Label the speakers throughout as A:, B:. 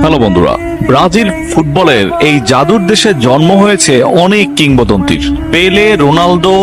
A: Hello বন্ধুরা, Brazil ফুটবলের এই জাদুর দেশে জন্ম হয়েছে অনেক কিংবদন্তির। পেলে, রোনালদো,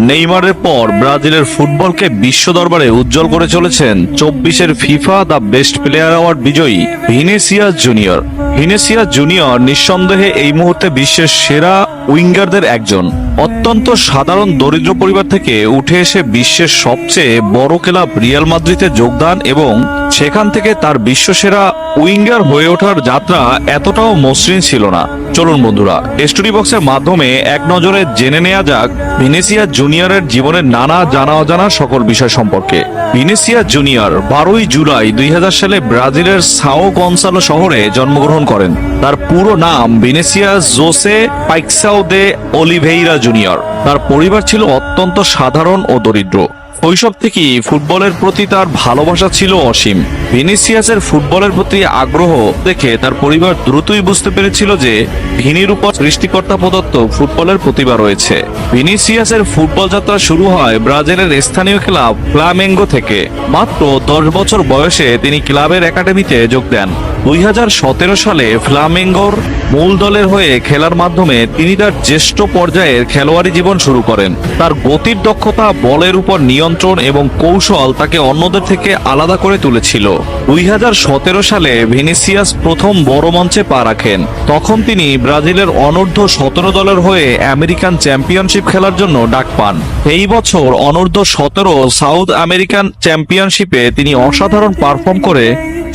A: নেইমারের পর ব্রাজিলের ফুটবলকে বিশ্ব দরবারে উজ্জ্বল করে চলেছেন 24-এর FIFA the best player award বিজয়ী ভিনিসিয়াস জুনিয়র। ভিনিসিয়াস জুনিয়র নিঃসন্দেহে এই মুহূর্তে বিশ্বের সেরা উইঙ্গারদের একজন। অত্যন্ত সাধারণ দরিদ্র পরিবার থেকে উঠে এসে বিশ্বের সবচেয়ে বড় ক্লাব রিয়াল মাদ্রিদে যোগদান এবং সেখান থেকে তার বিশ্বসেরা উইঙ্গার হয়ে ওঠার যাত্রা এতটাও মসৃণ ছিল না। চলুন বন্ধুরা, স্টোরি বক্সের মাধ্যমে এক নজরে জেনে নেওয়া যাক ভিনিসিয়াস জুনিয়রের জীবনের নানা জানা অজানা সকল বিষয় সম্পর্কে। ভিনিসিয়াস জুনিয়র 12 জুলাই 2000 সালে ব্রাজিলের সাও গনসালো শহরে জন্মগ্রহণ করেন। তার পুরো নাম ভিনিসিয়াস জোসে পাইক্সাও দে অলিভেইরা জুনিয়র। তার পরিবার ছিল অত্যন্ত সাধারণ ও দরিদ্র। শৈশব থেকেই ফুটবলের প্রতি তার ভালোবাসা ছিল অসীম। ভিনিসিয়াসের ফুটবলের প্রতি আগ্রহ দেখে তার পরিবার দ্রুতই বুঝতে পেরেছিল যে ভিনির উপর সৃষ্টিকর্তা প্রদত্ত ফুটবলের প্রতিভা রয়েছে। ভিনিসিয়াসের ফুটবল যাত্রা শুরু হয় ব্রাজিলের স্থানীয় ক্লাব ফ্লামেঙ্গো থেকে। মাত্র 10 বছর বয়সে তিনি ক্লাবের একাডেমিতে যোগ দেন। 2017 সালে ফ্লামেঙ্গোর মূল দলের হয়ে খেলার মাধ্যমে তিনি তার জ্যেষ্ঠ পর্যায়ের খেলোয়াড়ি জীবন শুরু করেন। তার গতির দক্ষতা, বলের উপর নিয়ন্ত্রণ এবং কৌশল তাকে অন্যদের থেকে আলাদা করে তুলেছিল। 2017 সালে ভিনিসিয়াস প্রথম বড় মঞ্চে পা রাখেন। তখন তিনি ব্রাজিলের অনূর্ধ্ব 17 দলের হয়ে আমেরিকান চ্যাম্পিয়নশিপ খেলার জন্য ডাক পান। এই বছর অনূর্ধ্ব 17 সাউথ আমেরিকান চ্যাম্পিয়নশিপে তিনি অসাধারণ পারফর্ম করে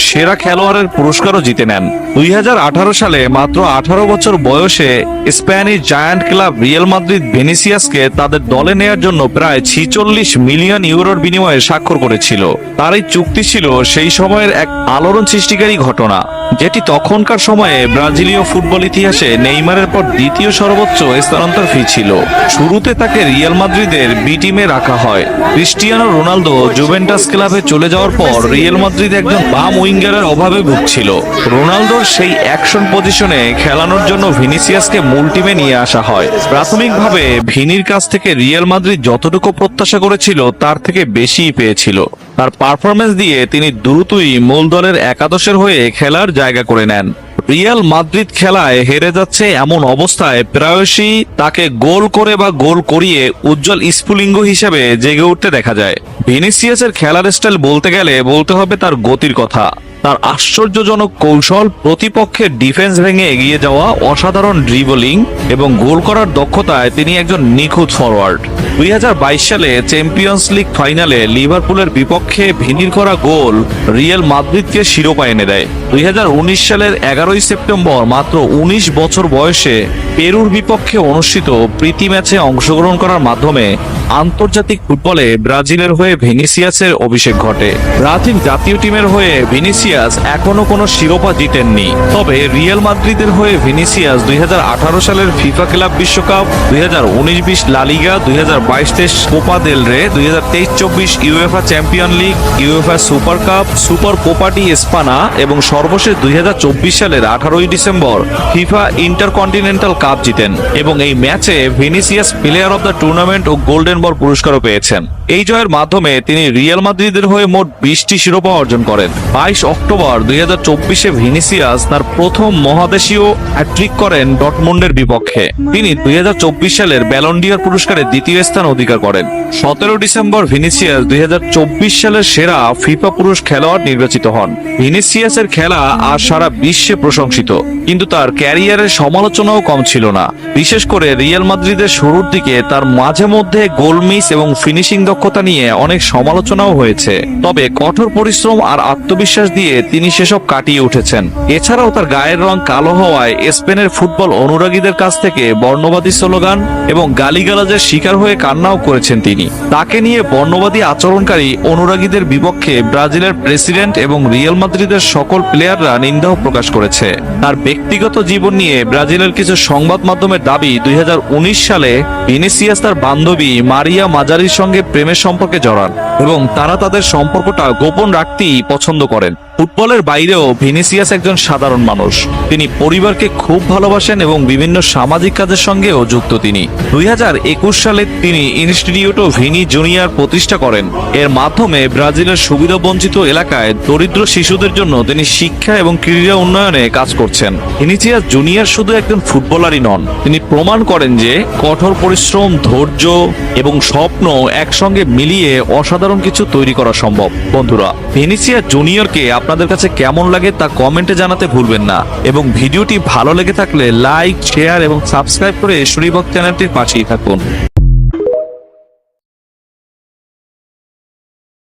A: সেরা খেলোয়াড়ের পুরস্কারও জিতে নেন। 2018 সালে মাত্র 18 বছর বয়সে Spanish giant club Real Madrid ভিনিসিয়াসকে তাদের দলে নেয়ার জন্য প্রায় 46 মিলিয়ন ইউরোর বিনিময়ে স্বাক্ষর করেছিল। তার এই চুক্তি ছিল সেই সময়ের এক আলোড়ন সৃষ্টিকারী ঘটনা, যেটি তখনকার সময়ে ব্রাজিলীয় ফুটবল ইতিহাসে নেইমারের পর দ্বিতীয় সর্বোচ্চ স্থানান্তর ফি ছিল। শুরুতে তাকে রিয়াল মাদ্রিদের বি টিমে রাখা হয়। ক্রিস্টিয়ানো রোনালদো জুভেন্টাস ক্লাবে চলে যাওয়ার পর রিয়াল মাদ্রিদ একজন বাম উইঙ্গারের অভাবে ভুগছিল। রোনালদোর সেই অ্যাকশন পজিশনে খেলানোর জন্য ভিনিসিয়াসকে মূল টিমে নিয়ে আসা হয়। প্রাথমিকভাবে ভিনির কাছ থেকে রিয়াল মাদ্রিদ যতটুকু প্রত্যাশা করেছিল তার থেকে বেশিই পেয়েছিল। তার পারফরম্যান্স দিয়ে তিনি দ্রুতই মূল দলের একাদশের হয়ে খেলার জায়গা করে নেন। রিয়াল মাদ্রিদ খেলায় হেরে যাচ্ছে এমন অবস্থায় প্রায়শই তাকে গোল করে বা গোল করিয়ে উজ্জ্বল স্ফুলিঙ্গ হিসেবে জেগে উঠতে দেখা যায়। ভিনিসিয়াসের খেলার স্টাইল বলতে গেলে বলতে হবে তার গতির কথা। তার আশ্চর্যজনক কৌশল, প্রতিপক্ষের ডিফেন্স ভেঙে এগিয়ে যাওয়া, অসাধারণ ড্রিবলিং এবং গোল করার দক্ষতায় তিনি একজন নিখুঁত ফরওয়ার্ড। 2022 সালে চ্যাম্পিয়ন্স লিগ ফাইনালে লিভারপুলের বিপক্ষে ভিনির করা গোল রিয়াল মাদ্রিদকে শিরোপা এনে দেয়। 2019 সালের 11 সেপ্টেম্বর মাত্র 19 বছর বয়সে পেরুর বিপক্ষে অনুষ্ঠিত প্রীতি ম্যাচে অংশগ্রহণ করার মাধ্যমে আন্তর্জাতিক ফুটবলে ব্রাজিলের হয়ে ভিনিসিয়াসের অভিষেক ঘটে। ব্রাজিল জাতীয় টিমের হয়ে ভিনিসিয়াস এখনো কোনো শিরোপা জিতেননি। তবে রিয়াল মাদ্রিদের হয়ে ভিনিসিয়াস 2018 সালের ফিফা ক্লাব বিশ্বকাপ, 2019-20 লা লিগা, 2022-23 Copa del Rey, 2023-24 UEFA champion league, UEFA super cup, super Copa de Espana এবং সর্বশেষ 2024 সালের 18 ডিসেম্বর ফিফা ইন্টারকন্টিনেন্টাল কাপ জিতেন এবং এই ম্যাচে Vinicius player of the tournament ও গোল্ডেন বল পুরস্কারও পেয়েছেন। এই জয়ের মাধ্যমে তিনি রিয়াল মাদ্রিদের হয়ে মোট 20টি শিরোপা অর্জন করেন। 22 অক্টোবর 2024-এ ভিনিসিয়াস তার প্রথম মহাদেশীয় হ্যাট্রিক করেন ডর্টমুন্ডের বিপক্ষে। তিনি 2024 সালের ব্যালন ডি'অর পুরস্কারে দ্বিতীয় স্থান অধিকার করেন। 17 ডিসেম্বর ভিনিসিয়াস 2024 সালের সেরা ফিফা পুরুষ খেলোয়াড় নির্বাচিত হন। ভিনিসিয়াসের খেলা আর সারা বিশ্বে প্রশংসিত, কিন্তু তার ক্যারিয়ারের সমালোচনাও কম ছিল না। বিশেষ করে রিয়াল মাদ্রিদের শুরুর দিকে তার মাঝে মধ্যে গোল মিস এবং ফিনিশিং দক্ষতা নিয়ে অনেক সমালোচনাও হয়েছে। তবে কঠোর পরিশ্রম আর আত্মবিশ্বাস দিয়ে তিনি সেসব কাটিয়ে উঠেছেন। এছাড়াও তার গায়ের রং কালো হওয়ায় স্পেনের ফুটবল অনুরাগীদের কাছ থেকে বর্ণবাদী স্লোগান এবং গালিগালাজের শিকার হয়ে কান্নাও করেছেন তিনি। তাকে নিয়ে বর্ণবাদী আচরণকারী অনুরাগীদের বিপক্ষে ব্রাজিলের প্রেসিডেন্ট এবং রিয়াল মাদ্রিদের সকল প্লেয়াররা নিন্দাও প্রকাশ করেছে। তার ব্যক্তিগত জীবন নিয়ে ব্রাজিলের কিছু সংবাদ মাধ্যমের দাবি 2019 সালে ভিনিসিয়াস তার বান্ধবী মারিয়া মাজারির সঙ্গে প্রেমের সম্পর্কে জড়ান এবং তারা তাদের সম্পর্কটা গোপন রাখতেই পছন্দ করেন। ফুটবলের বাইরেও ভিনিসিয়াস একজন সাধারণ মানুষ। তিনি পরিবারকে খুব ভালোবাসেন এবং বিভিন্ন সামাজিক কাজের সঙ্গেও যুক্ত তিনি। 2021 সালে তিনি ইনস্টিটিউটো ভিনি জুনিয়র প্রতিষ্ঠা করেন। এর মাধ্যমে ব্রাজিলের সুবিধাবঞ্চিত এলাকায় দরিদ্র শিশুদের জন্য তিনি শিক্ষা এবং ক্রীড়া উন্নয়নে কাজ করছেন। ভিনিসিয়াস জুনিয়র শুধু একজন ফুটবলারই নন, তিনি প্রমাণ করেন যে কঠোর পরিশ্রম, ধৈর্য এবং স্বপ্ন একসঙ্গে মিলিয়ে অসাধারণ কিছু তৈরি করা সম্ভব। বন্ধুরা, ভিনিসিয়াস জুনিয়রকে আপনাদের কাছে কেমন লাগে তা কমেন্টে জানাতে ভুলবেন না, এবং ভিডিওটি ভালো লেগে থাকলে লাইক, শেয়ার এবং সাবস্ক্রাইব করে শরীফ চ্যানেলটির পাশেই থাকুন।